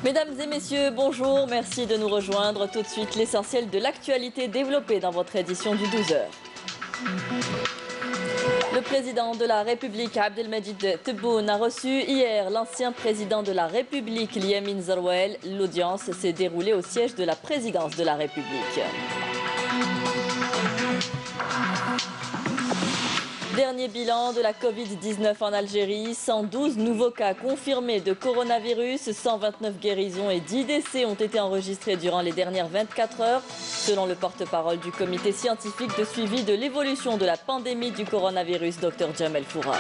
Mesdames et messieurs, bonjour, merci de nous rejoindre. Tout de suite, l'essentiel de l'actualité développée dans votre édition du 12h. Le président de la République, Abdelmadjid Tebboune, a reçu hier l'ancien président de la République, Liamin Zerouel. L'audience s'est déroulée au siège de la présidence de la République. Dernier bilan de la Covid-19 en Algérie, 112 nouveaux cas confirmés de coronavirus, 129 guérisons et 10 décès ont été enregistrés durant les dernières 24 heures, selon le porte-parole du comité scientifique de suivi de l'évolution de la pandémie du coronavirus, Dr Jamel Fourar.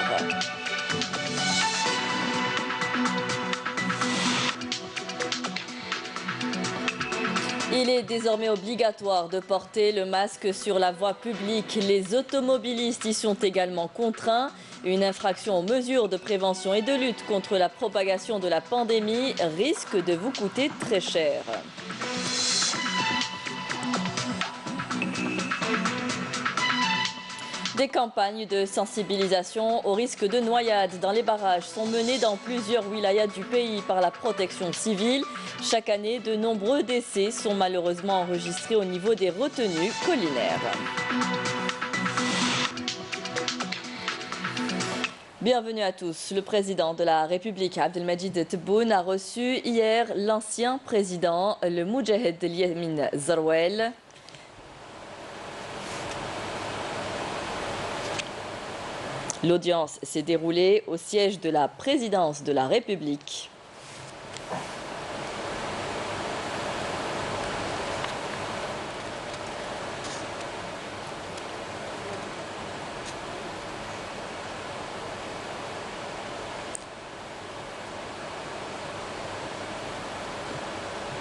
Il est désormais obligatoire de porter le masque sur la voie publique. Les automobilistes y sont également contraints. Une infraction aux mesures de prévention et de lutte contre la propagation de la pandémie risque de vous coûter très cher. Des campagnes de sensibilisation au risque de noyade dans les barrages sont menées dans plusieurs wilayas du pays par la protection civile. Chaque année, de nombreux décès sont malheureusement enregistrés au niveau des retenues collinaires. Bienvenue à tous. Le président de la République, Abdelmadjid Tebboune, a reçu hier l'ancien président, le Moudjahed Liamin Zerouel. L'audience s'est déroulée au siège de la présidence de la République.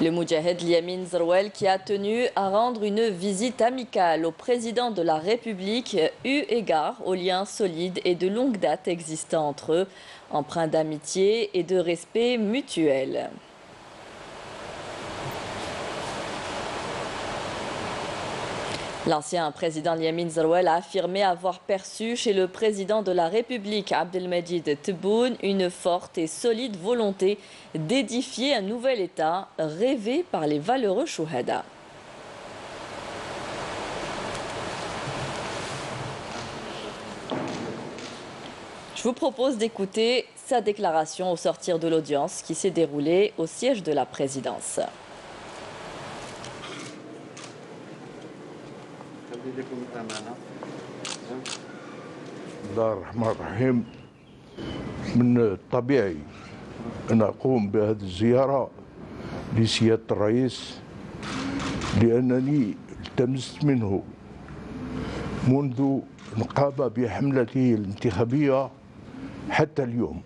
Le Moudjahed Liamin Zerouel, qui a tenu à rendre une visite amicale au président de la République, eu égard aux liens solides et de longue date existants entre eux, empreints d'amitié et de respect mutuel. L'ancien président Liamin Zerouel a affirmé avoir perçu chez le président de la République, Abdelmadjid Tebboune, une forte et solide volonté d'édifier un nouvel État rêvé par les valeureux chouhada. Je vous propose d'écouter sa déclaration au sortir de l'audience qui s'est déroulée au siège de la présidence. بسم الله الرحمن الرحيم. من الطبيعي أن أقوم بهذه الزيارة لسيادة الرئيس لأنني التمست منه منذ قام بحملته الانتخابية حتى اليوم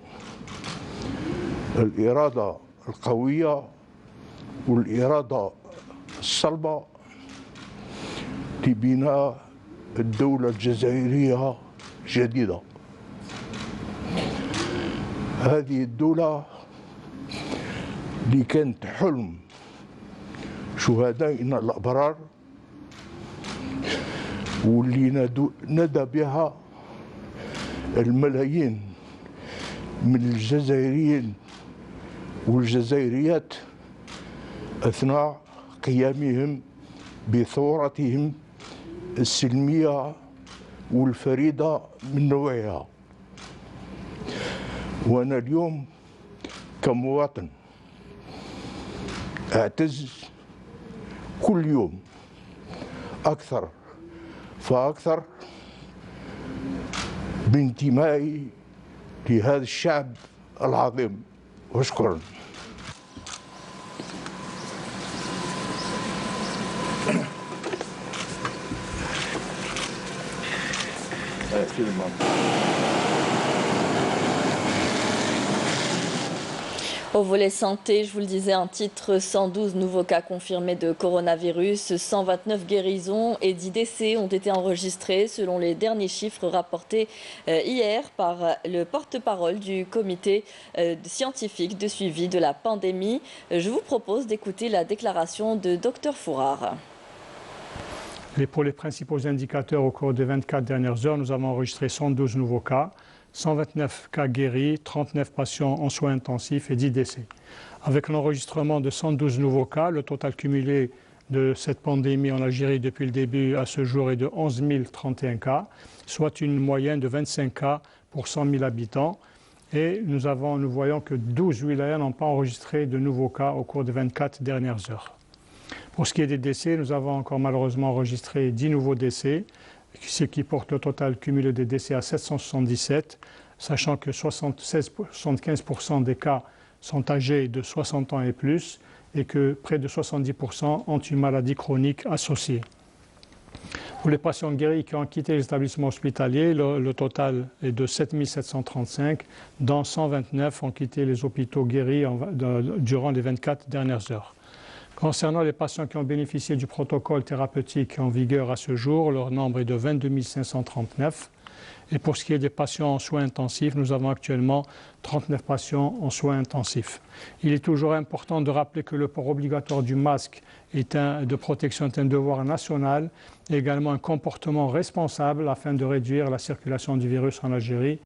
الإرادة القوية والإرادة الصلبة لبناء الدولة الجزائرية جديدة. هذه الدولة اللي كانت حلم شهدائنا الأبرار واللي ندى بها الملايين من الجزائريين والجزائريات أثناء قيامهم بثورتهم السلمية والفريدة من نوعها. وأنا اليوم كمواطن أعتز كل يوم أكثر فأكثر بانتمائي لهذا الشعب العظيم. وشكرا. Au volet santé, je vous le disais, un titre, 112 nouveaux cas confirmés de coronavirus, 129 guérisons et 10 décès ont été enregistrés selon les derniers chiffres rapportés hier par le porte-parole du comité scientifique de suivi de la pandémie. Je vous propose d'écouter la déclaration de Dr Fourar. Pour les principaux indicateurs au cours des 24 dernières heures, nous avons enregistré 112 nouveaux cas, 129 cas guéris, 39 patients en soins intensifs et 10 décès. Avec l'enregistrement de 112 nouveaux cas, le total cumulé de cette pandémie en Algérie depuis le début à ce jour est de 11 031 cas, soit une moyenne de 25 cas pour 100 000 habitants. Et nous voyons que 12 wilayas n'ont pas enregistré de nouveaux cas au cours des 24 dernières heures. Pour ce qui est des décès, nous avons encore malheureusement enregistré 10 nouveaux décès, ce qui porte le total cumulé des décès à 777, sachant que 75% des cas sont âgés de 60 ans et plus et que près de 70% ont une maladie chronique associée. Pour les patients guéris qui ont quitté les établissements hospitaliers, le total est de 7 735, dont 129 ont quitté les hôpitaux guéris durant les 24 dernières heures. Concernant les patients qui ont bénéficié du protocole thérapeutique en vigueur à ce jour, leur nombre est de 22 539. Et pour ce qui est des patients en soins intensifs, nous avons actuellement 39 patients en soins intensifs. Il est toujours important de rappeler que le port obligatoire du masque de protection est un devoir national et également un comportement responsable afin de réduire la circulation du virus en Algérie.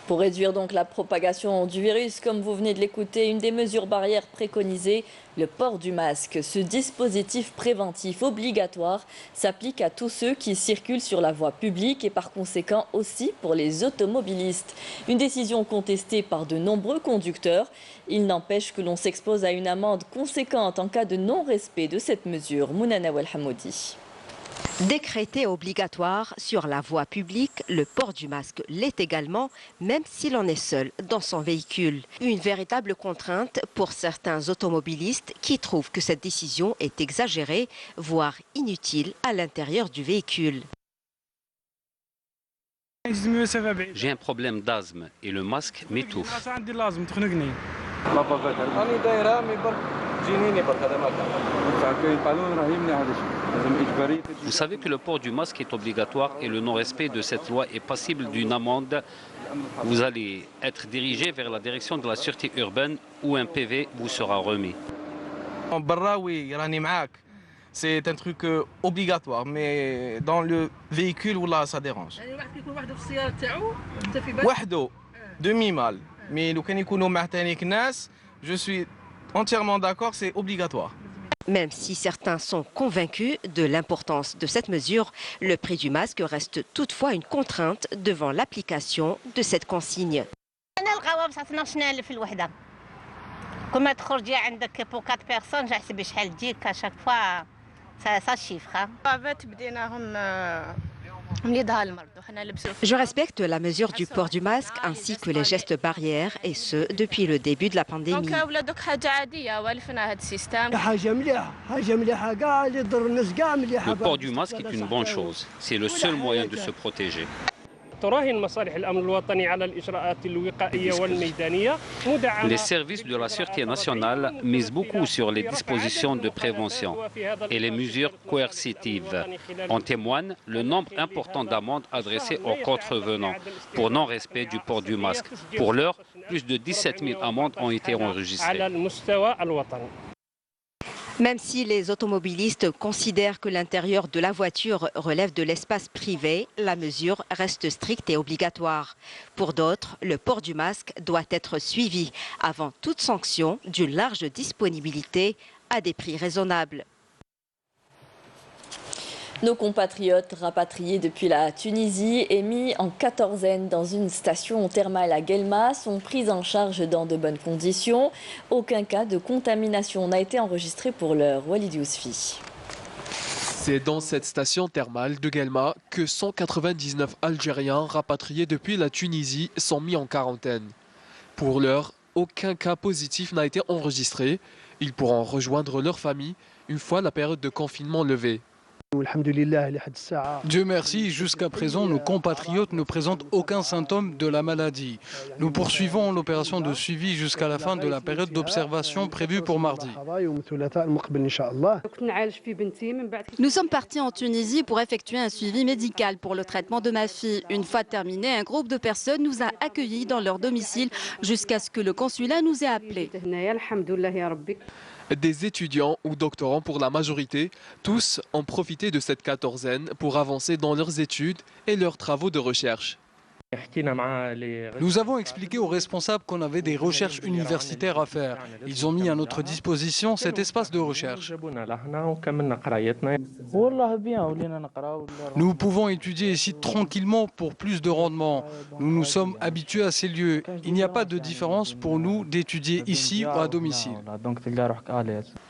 Pour réduire donc la propagation du virus, comme vous venez de l'écouter, une des mesures barrières préconisées, le port du masque. Ce dispositif préventif obligatoire s'applique à tous ceux qui circulent sur la voie publique et par conséquent aussi pour les automobilistes. Une décision contestée par de nombreux conducteurs. Il n'empêche que l'on s'expose à une amende conséquente en cas de non-respect de cette mesure. Mounana Welhamoudi. Décrété obligatoire sur la voie publique, le port du masque l'est également, même si l'on est seul dans son véhicule. Une véritable contrainte pour certains automobilistes qui trouvent que cette décision est exagérée, voire inutile à l'intérieur du véhicule. J'ai un problème d'asthme et le masque m'étouffe. Vous savez que le port du masque est obligatoire et le non-respect de cette loi est passible d'une amende. Vous allez être dirigé vers la direction de la sûreté urbaine où un PV vous sera remis. C'est un truc obligatoire, mais dans le véhicule, ça dérange. Demi-mal. Mais je suis entièrement d'accord, c'est obligatoire. Même si certains sont convaincus de l'importance de cette mesure, le prix du masque reste toutefois une contrainte devant l'application de cette consigne. Je respecte la mesure du port du masque ainsi que les gestes barrières et ce depuis le début de la pandémie. Le port du masque est une bonne chose. C'est le seul moyen de se protéger. Les services de la Sûreté nationale misent beaucoup sur les dispositions de prévention et les mesures coercitives. En témoigne le nombre important d'amendes adressées aux contrevenants pour non-respect du port du masque. Pour l'heure, plus de 17 000 amendes ont été enregistrées. Même si les automobilistes considèrent que l'intérieur de la voiture relève de l'espace privé, la mesure reste stricte et obligatoire. Pour d'autres, le port du masque doit être suivi avant toute sanction d'une large disponibilité à des prix raisonnables. Nos compatriotes rapatriés depuis la Tunisie et mis en quatorzaine dans une station thermale à Guelma sont pris en charge dans de bonnes conditions. Aucun cas de contamination n'a été enregistré pour l'heure. Walid Yousfi. C'est dans cette station thermale de Guelma que 199 Algériens rapatriés depuis la Tunisie sont mis en quarantaine. Pour l'heure, aucun cas positif n'a été enregistré. Ils pourront rejoindre leur famille une fois la période de confinement levée. Dieu merci, jusqu'à présent, nos compatriotes ne présentent aucun symptôme de la maladie. Nous poursuivons l'opération de suivi jusqu'à la fin de la période d'observation prévue pour mardi. Nous sommes partis en Tunisie pour effectuer un suivi médical pour le traitement de ma fille. Une fois terminé, un groupe de personnes nous a accueillis dans leur domicile jusqu'à ce que le consulat nous ait appelés. Des étudiants ou doctorants pour la majorité, tous ont profité de cette quatorzaine pour avancer dans leurs études et leurs travaux de recherche. Nous avons expliqué aux responsables qu'on avait des recherches universitaires à faire. Ils ont mis à notre disposition cet espace de recherche. Nous pouvons étudier ici tranquillement pour plus de rendement. Nous nous sommes habitués à ces lieux. Il n'y a pas de différence pour nous d'étudier ici ou à domicile.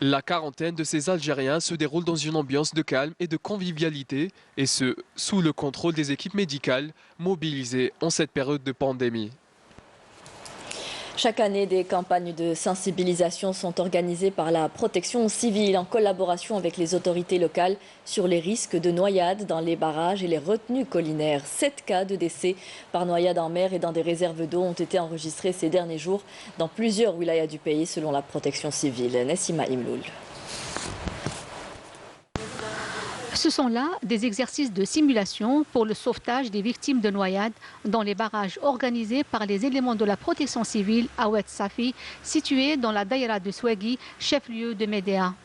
La quarantaine de ces Algériens se déroule dans une ambiance de calme et de convivialité, et ce, sous le contrôle des équipes médicales mobilisées en cette période de pandémie. Chaque année, des campagnes de sensibilisation sont organisées par la protection civile en collaboration avec les autorités locales sur les risques de noyade dans les barrages et les retenues collinaires. 7 cas de décès par noyade en mer et dans des réserves d'eau ont été enregistrés ces derniers jours dans plusieurs wilayas du pays selon la protection civile. Nassima Imloul. Ce sont là des exercices de simulation pour le sauvetage des victimes de noyades dans les barrages organisés par les éléments de la protection civile à Oued Safi, situé dans la daïra de Swaghi, chef-lieu de Médéa.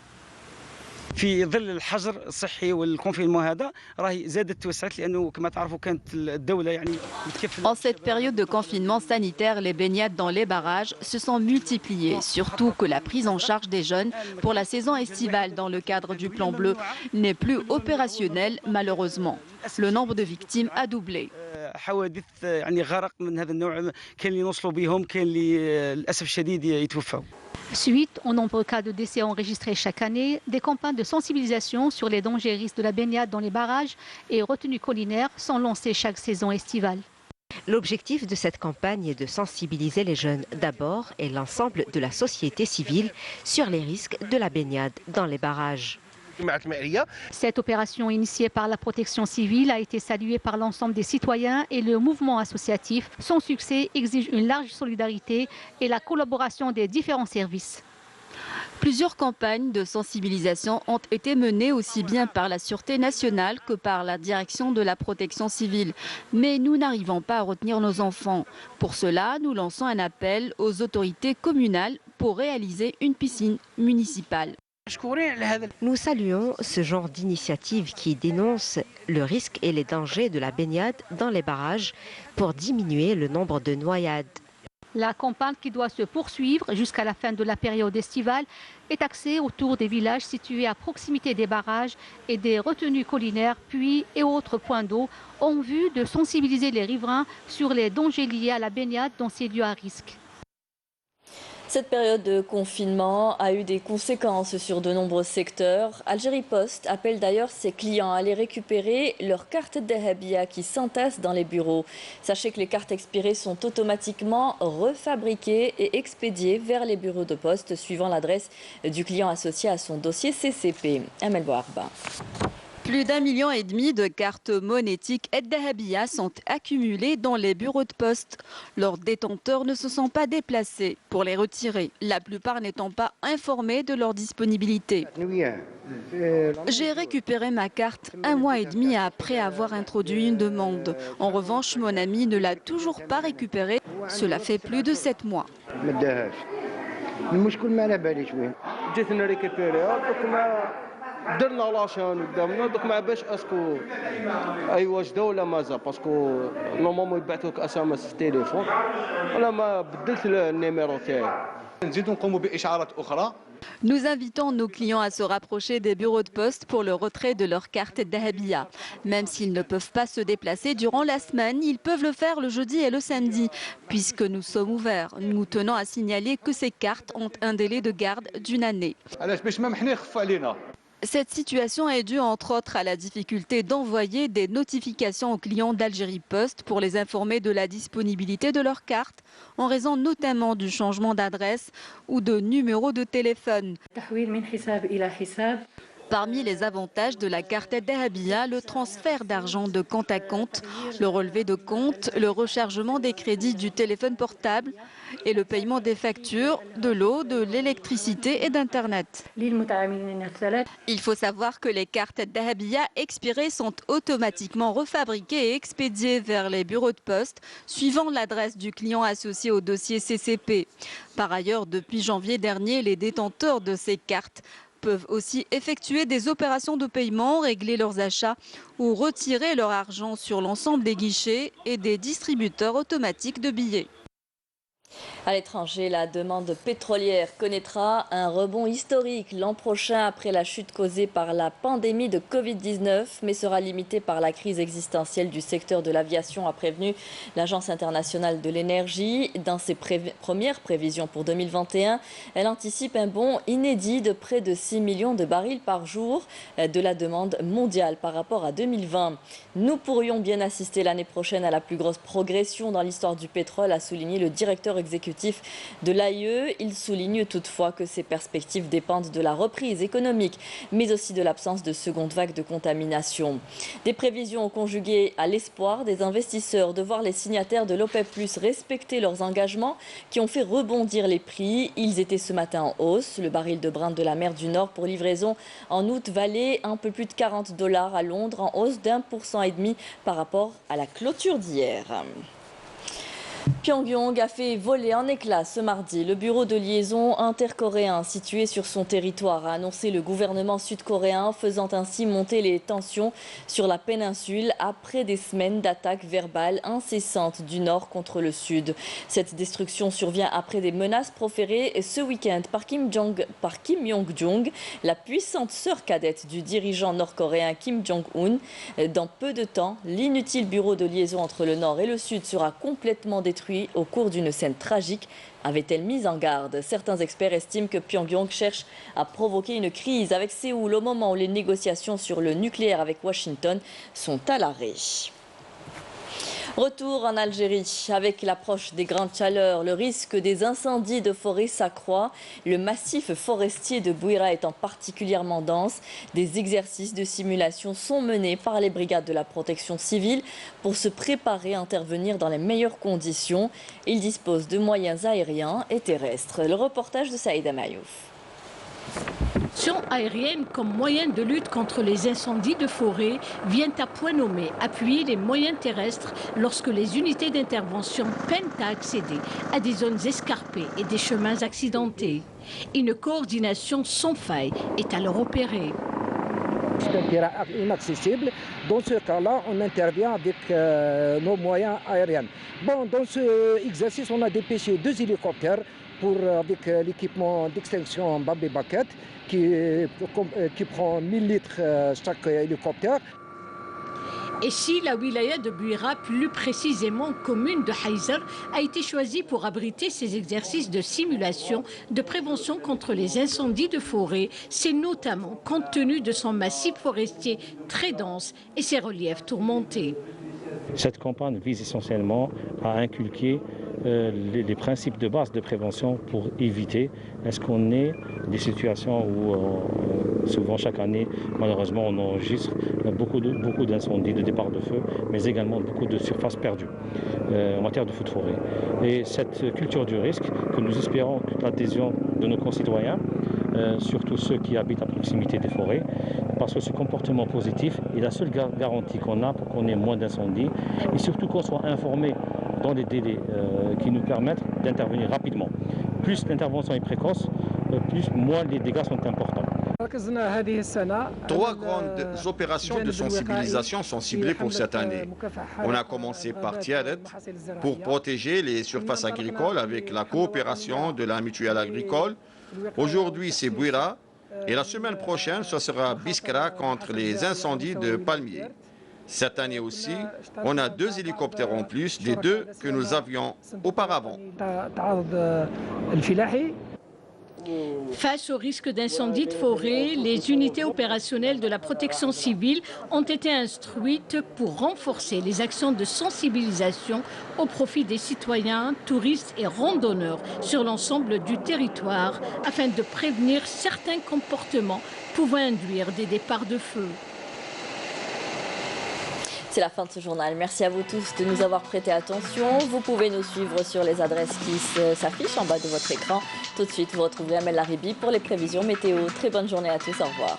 في ظل الحجر الصحي والكونفينمون هذا راهي زادت توسعت لانه كما تعرفوا كانت الدوله يعني متكفله. En cette période de confinement sanitaire, les baignades dans les barrages se sont multipliées, surtout que la prise en charge des jeunes pour la saison estivale dans le cadre du plan bleu n'est plus opérationnelle malheureusement. Le nombre de victimes a doublé. حوادث يعني غرق من هذا النوع كاين اللي نوصلوا بهم كاين اللي للاسف الشديد يتوفوا. Suite aux nombreux cas de décès enregistrés chaque année, des campagnes de sensibilisation sur les dangers et risques de la baignade dans les barrages et retenues collinaires sont lancées chaque saison estivale. L'objectif de cette campagne est de sensibiliser les jeunes d'abord et l'ensemble de la société civile sur les risques de la baignade dans les barrages. Cette opération initiée par la protection civile a été saluée par l'ensemble des citoyens et le mouvement associatif. Son succès exige une large solidarité et la collaboration des différents services. Plusieurs campagnes de sensibilisation ont été menées aussi bien par la Sûreté nationale que par la direction de la protection civile. Mais nous n'arrivons pas à retenir nos enfants. Pour cela, nous lançons un appel aux autorités communales pour réaliser une piscine municipale. Nous saluons ce genre d'initiative qui dénonce le risque et les dangers de la baignade dans les barrages pour diminuer le nombre de noyades. La campagne qui doit se poursuivre jusqu'à la fin de la période estivale est axée autour des villages situés à proximité des barrages et des retenues collinaires, puits et autres points d'eau en vue de sensibiliser les riverains sur les dangers liés à la baignade dans ces lieux à risque. Cette période de confinement a eu des conséquences sur de nombreux secteurs. Algérie Post appelle d'ailleurs ses clients à aller récupérer leurs cartes Dahabia qui s'entassent dans les bureaux. Sachez que les cartes expirées sont automatiquement refabriquées et expédiées vers les bureaux de poste suivant l'adresse du client associé à son dossier CCP. Amel Bouarba. Plus d'1,5 million de cartes monétiques Dahabia sont accumulées dans les bureaux de poste. Leurs détenteurs ne se sont pas déplacés pour les retirer, la plupart n'étant pas informés de leur disponibilité. J'ai récupéré ma carte 1 mois et demi après avoir introduit une demande. En revanche, mon ami ne l'a toujours pas récupérée. Cela fait plus de 7 mois. درنا لاشان قدامنا دوك ما باش اسكو ايوا جدا ولا مازال باسكو نورمالمون يبعثوا لك اس ام اس في التليفون ولا ما بدلت النيميرو تاعي نزيدو نقوموا باشعارات اخرى. Nous invitons nos clients à se rapprocher des bureaux de poste pour le retrait de leur carte Dahabia. Même s'ils ne peuvent pas se déplacer durant la semaine, ils peuvent le faire le jeudi et le samedi. Puisque nous sommes ouverts, nous tenons à signaler que ces cartes ont un délai de garde d'1 année. Cette situation est due entre autres à la difficulté d'envoyer des notifications aux clients d'Algérie Post pour les informer de la disponibilité de leur carte, en raison notamment du changement d'adresse ou de numéro de téléphone. Parmi les avantages de la carte Dahabia, le transfert d'argent de compte à compte, le relevé de compte, le rechargement des crédits du téléphone portable et le paiement des factures, de l'eau, de l'électricité et d'Internet. Il faut savoir que les cartes Dahabia expirées sont automatiquement refabriquées et expédiées vers les bureaux de poste suivant l'adresse du client associé au dossier CCP. Par ailleurs, depuis janvier dernier, les détenteurs de ces cartes peuvent aussi effectuer des opérations de paiement, régler leurs achats ou retirer leur argent sur l'ensemble des guichets et des distributeurs automatiques de billets. À l'étranger, la demande pétrolière connaîtra un rebond historique l'an prochain après la chute causée par la pandémie de Covid-19, mais sera limitée par la crise existentielle du secteur de l'aviation, a prévenu l'Agence internationale de l'énergie. Dans ses premières prévisions pour 2021, elle anticipe un bond inédit de près de 6 millions de barils par jour de la demande mondiale par rapport à 2020. Nous pourrions bien assister l'année prochaine à la plus grosse progression dans l'histoire du pétrole, a souligné le directeur exécutif de l'AIE. Il souligne toutefois que ces perspectives dépendent de la reprise économique, mais aussi de l'absence de seconde vague de contamination. Des prévisions conjuguées à l'espoir des investisseurs de voir les signataires de l'OPEP+ respecter leurs engagements qui ont fait rebondir les prix. Ils étaient ce matin en hausse. Le baril de Brent de la mer du Nord pour livraison en août valait un peu plus de $40 à Londres, en hausse d'1,5% par rapport à la clôture d'hier. Pyongyang a fait voler en éclats ce mardi le bureau de liaison intercoréen situé sur son territoire, a annoncé le gouvernement sud-coréen, faisant ainsi monter les tensions sur la péninsule après des semaines d'attaques verbales incessantes du nord contre le sud. Cette destruction survient après des menaces proférées ce week-end par Kim Yong-jong, la puissante sœur cadette du dirigeant nord-coréen Kim Jong-un. Dans peu de temps, l'inutile bureau de liaison entre le nord et le sud sera complètement détruit au cours d'une scène tragique, avait-elle mis en garde. Certains experts estiment que Pyongyang cherche à provoquer une crise avec Séoul au moment où les négociations sur le nucléaire avec Washington sont à l'arrêt. Retour en Algérie. Avec l'approche des grandes chaleurs, le risque des incendies de forêt s'accroît. Le massif forestier de Bouira étant particulièrement dense, des exercices de simulation sont menés par les brigades de la protection civile pour se préparer à intervenir dans les meilleures conditions. Ils disposent de moyens aériens et terrestres. Le reportage de Saïda Mayouf. Aérienne comme moyen de lutte contre les incendies de forêt vient à point nommé appuyer les moyens terrestres lorsque les unités d'intervention peinent à accéder à des zones escarpées et des chemins accidentés. Une coordination sans faille est alors opérée. C'est un terrain inaccessible. Dans ce cas-là, on intervient avec nos moyens aériens. Bon, dans ce exercice, on a dépêché 2 hélicoptères avec l'équipement d'extinction Bambi Bucket qui prend 1000 litres chaque hélicoptère. Et si la wilaya de Bouira, plus précisément commune de Haïzer, a été choisie pour abriter ces exercices de simulation de prévention contre les incendies de forêt, c'est notamment compte tenu de son massif forestier très dense et ses reliefs tourmentés. Cette campagne vise essentiellement à inculquer les principes de base de prévention pour éviter est-ce qu'on ait des situations où souvent chaque année malheureusement on enregistre beaucoup d'incendies, de départs de feu, mais également beaucoup de surfaces perdues en matière de feux de forêt. Et cette culture du risque que nous espérons que l'adhésion de nos concitoyens, surtout ceux qui habitent à proximité des forêts, parce que ce comportement positif est la seule garantie qu'on a pour qu'on ait moins d'incendies et surtout qu'on soit informé dans les délais qui nous permettent d'intervenir rapidement. Plus l'intervention est précoce, moins les dégâts sont importants. 3 grandes opérations de sensibilisation sont ciblées pour cette année. On a commencé par Tiaret pour protéger les surfaces agricoles avec la coopération de la mutuelle agricole. Aujourd'hui, c'est Bouira. Et la semaine prochaine, ce sera Biskra contre les incendies de palmiers. Cette année aussi, on a 2 hélicoptères en plus des 2 que nous avions auparavant. Face au risque d'incendie de forêt, les unités opérationnelles de la protection civile ont été instruites pour renforcer les actions de sensibilisation au profit des citoyens, touristes et randonneurs sur l'ensemble du territoire afin de prévenir certains comportements pouvant induire des départs de feu. C'est la fin de ce journal. Merci à vous tous de nous avoir prêté attention. Vous pouvez nous suivre sur les adresses qui s'affichent en bas de votre écran. Tout de suite, vous retrouverez Amel Laribi pour les prévisions météo. Très bonne journée à tous. Au revoir.